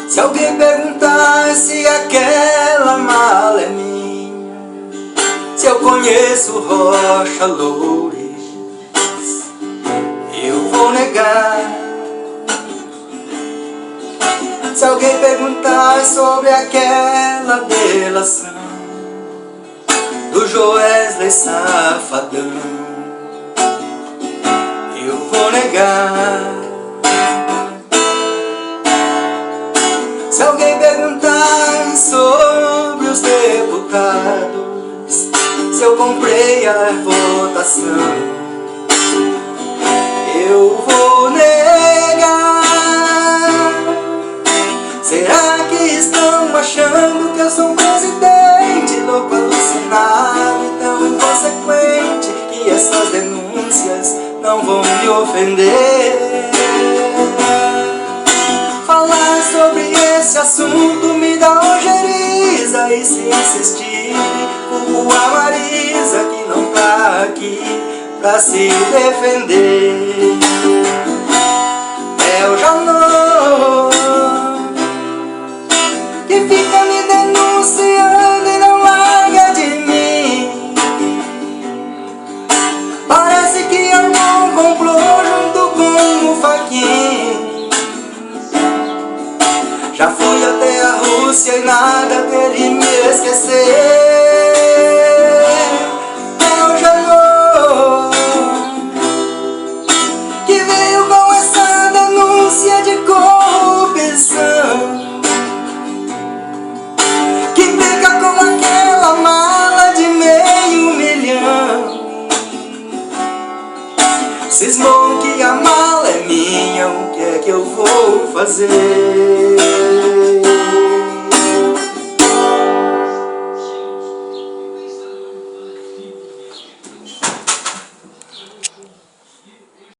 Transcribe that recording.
Se alguém perguntar se aquela mala é minha, se eu conheço Rocha Loures, eu vou negar. Se alguém perguntar sobre aquela delação do Joesley Safadão, eu vou negar. Se alguém perguntar sobre os deputados, se eu comprei a votação, eu vou negar. Será que estão achando que eu sou um presidente louco, alucinado e tão inconsequente que essas denúncias não vão me ofender? Falar sobre esse assunto me dá ojeriza, e se insistir, culpo a Marisa que não tá aqui pra se defender. É o Janot que fica me denunciando e não larga de mim. Parece que armou um complô junto com o Fachin. Já fui até a Rússia e nada dele me esquecer. É o Janot que veio com essa denúncia de corrupção, que fica com aquela mala de $500 mil. Cismou que a mala é minha, o que é que eu vou fazer?